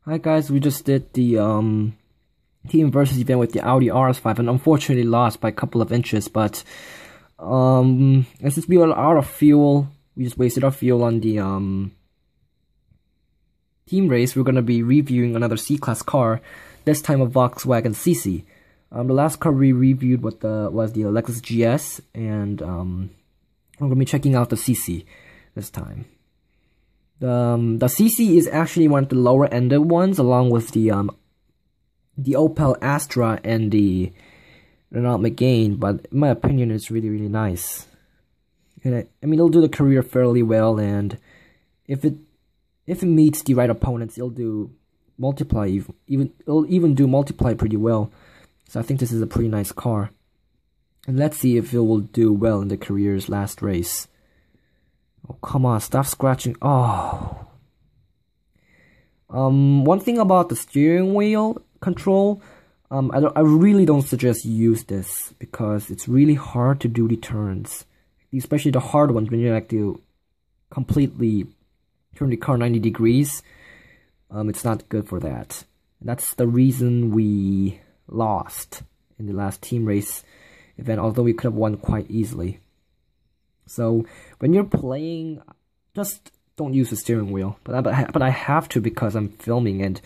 Hi guys, we just did the team versus event with the Audi RS5 and unfortunately lost by a couple of inches, but since we were out of fuel, we just wasted our fuel on the team race. We're gonna be reviewing another C-Class car, this time a Volkswagen CC. The last car we reviewed was the Lexus GS, and we're gonna be checking out the CC this time. The CC is actually one of the lower ended ones, along with the Opel Astra and the Renault Megane, but in my opinion it's really nice. And I mean, it'll do the career fairly well, and if it meets the right opponents, it'll do multiply, it'll even do multiply pretty well. So I think this is a pretty nice car, and let's see if it will do well in the career's last race. Oh, come on, stop scratching. Oh. One thing about the steering wheel control, I really don't suggest you use this because it's really hard to do the turns, especially the hard ones when you like to completely turn the car 90 degrees. It's not good for that. That's the reason we lost in the last team race event, although we could have won quite easily. So when you're playing, just don't use the steering wheel. But I have to because I'm filming, and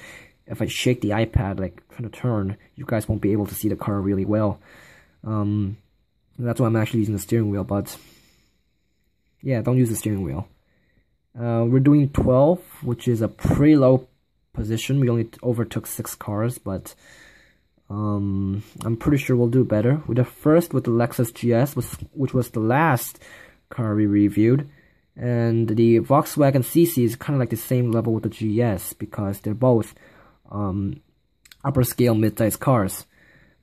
if I shake the iPad like trying to turn, you guys won't be able to see the car really well. That's why I'm actually using the steering wheel. But yeah, don't use the steering wheel. We're doing 12, which is a pretty low position. We only overtook 6 cars, but I'm pretty sure we'll do better. We're the first with the Lexus GS, which was the last car we reviewed, and the Volkswagen CC is kind of like the same level with the GS because they're both upper scale midsize cars.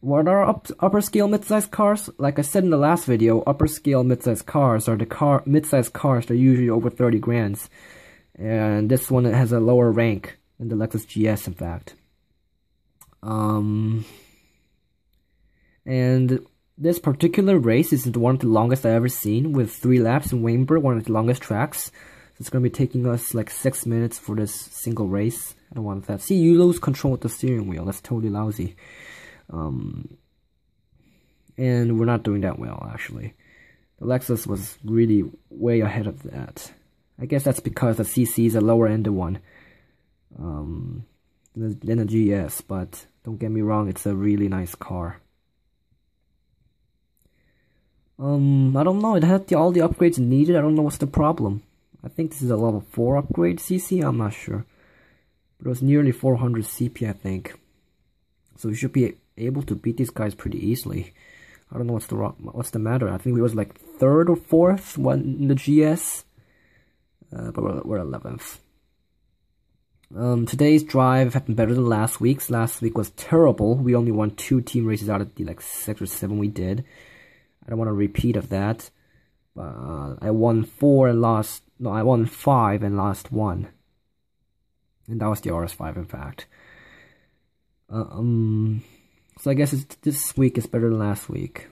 What are upper scale midsize cars? Like I said in the last video, upper scale midsize cars are the midsize cars that are usually over 30 grand, and this one has a lower rank than the Lexus GS, in fact. And this particular race is one of the longest I've ever seen, with 3 laps in Weinberg, one of the longest tracks. So it's going to be taking us like 6 minutes for this single race. I don't want that. See, you lose control with the steering wheel. That's totally lousy. And we're not doing that well, actually. The Lexus was really way ahead of that. I guess that's because the CC is a lower end one than the GS, but don't get me wrong, it's a really nice car. I don't know, it had all the upgrades needed. I don't know what's the problem. I think this is a level 4 upgrade CC, I'm not sure. But it was nearly 400 CP, I think. So we should be able to beat these guys pretty easily. I don't know what's the matter. I think we was like 3rd or 4th in the GS. But we're 11th. Today's drive had been better than last week's. Last week was terrible. We only won 2 team races out of the like 6 or 7 we did. I don't want a repeat of that. I won 4 and lost. No, I won 5 and lost 1. And that was the RS5, in fact. So I guess this week is better than last week,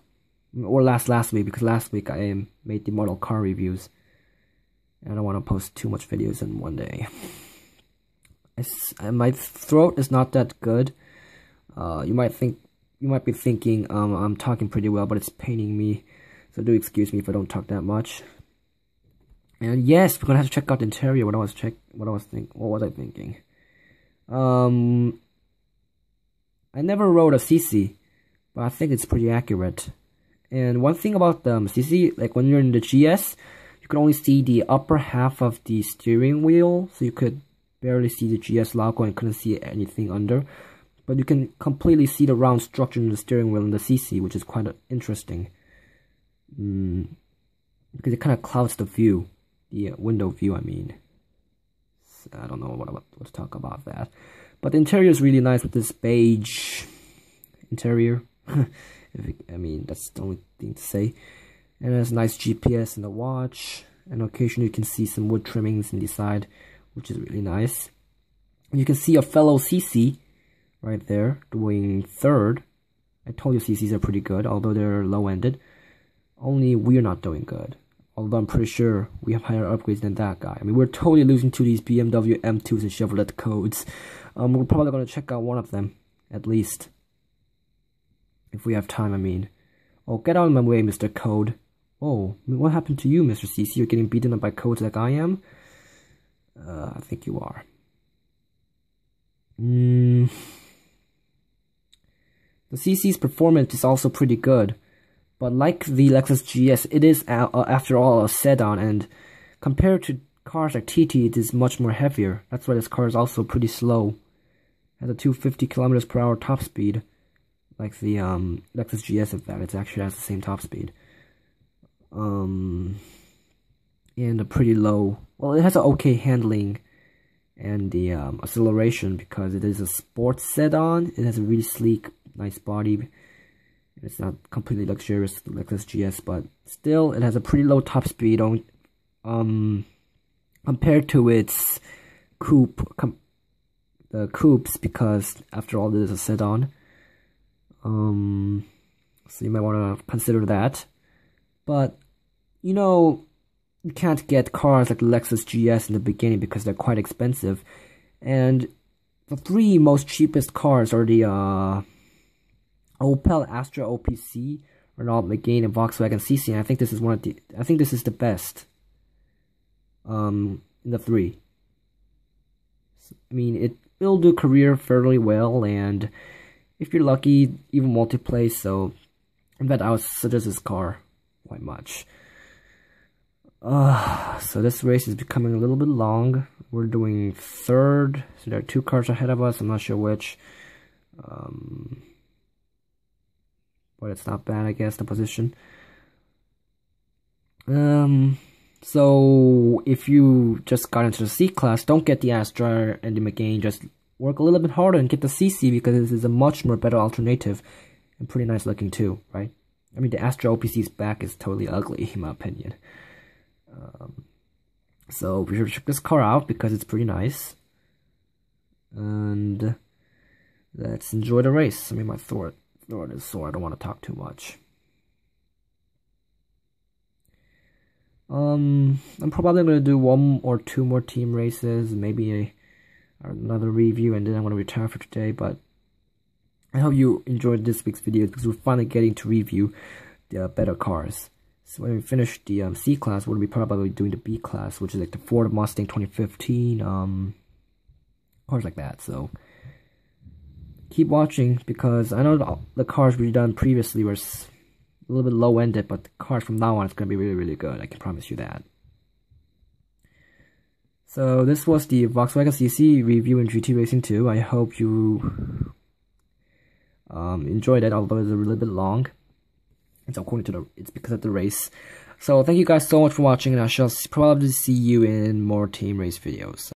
or last week, because last week I made the model car reviews, and I don't want to post too much videos in one day. My throat is not that good. You might be thinking I'm talking pretty well, but it's paining me, so do excuse me if I don't talk that much. And yes, we're gonna have to check out the interior. What was I thinking? I never rode a CC, but I think it's pretty accurate. And one thing about the CC, like when you're in the GS, you can only see the upper half of the steering wheel, so you could barely see the GS logo and couldn't see anything under. But you can completely see the round structure in the steering wheel in the CC, which is quite interesting. Because it kind of clouds the view, the window view, I mean. So I don't know what to talk about that. But the interior is really nice with this beige interior. I mean, that's the only thing to say. And it has nice GPS in the watch. And occasionally you can see some wood trimmings in the side, which is really nice. And you can see a fellow CC right there doing 3rd. I told you CCs are pretty good, although they're low-ended. Only we're not doing good. Although I'm pretty sure we have higher upgrades than that guy. I mean, we're totally losing to these BMW M2s and Chevrolet codes. We're probably going to check out one of them, at least. If we have time, I mean. Oh, get out of my way, Mr. Code. Oh, what happened to you, Mr. CC? You're getting beaten up by codes like I am? I think you are. The CC's performance is also pretty good. But like the Lexus GS, it is, after all, a sedan, and compared to cars like TT, it is much more heavier. That's why this car is also pretty slow. It has a 250 kilometers per hour top speed. Like the Lexus GS, in fact, it actually has the same top speed. And a pretty low, well, it has an okay handling and the acceleration because it is a sports sedan. It has a really sleek, nice body. It's not completely luxurious like this GS, but still, it has a pretty low top speed compared to its the coupes, because after all, this is a sedan. So you might want to consider that. But, you know, you can't get cars like the Lexus GS in the beginning because they're quite expensive. And the three most cheapest cars are the Opel Astra OPC, Renault Megane, and Volkswagen CC. And I think this is this is the best in the three. So, I mean, it'll do career fairly well, and if you're lucky, even multiplay. So, in fact, I would suggest this car quite much. So this race is becoming a little bit long. We're doing third, so there are 2 cars ahead of us. I'm not sure which. But it's not bad, I guess, the position. So if you just got into the C class, don't get the Astra and the Megane. Just work a little bit harder and get the CC, because this is a much more better alternative and pretty nice looking too, right? I mean, the Astra OPC's back is totally ugly, in my opinion. So we should check this car out because it's pretty nice. And let's enjoy the race. I mean, my throat is sore. I don't want to talk too much. I'm probably going to do 1 or 2 more team races, maybe another review, and then I'm going to retire for today. But I hope you enjoyed this week's video, because we're finally getting to review the better cars. So when we finish the C class, we'll be probably doing the B class, which is like the Ford Mustang 2015, cars like that. So keep watching, because I know the cars we've done previously were a little bit low-ended, but the cars from now on is going to be really, really good. I can promise you that. So this was the Volkswagen CC review in GT Racing 2. I hope you enjoyed it, although it's a little bit long. It's because of the race. So thank you guys so much for watching, and I shall probably see you in more team race videos.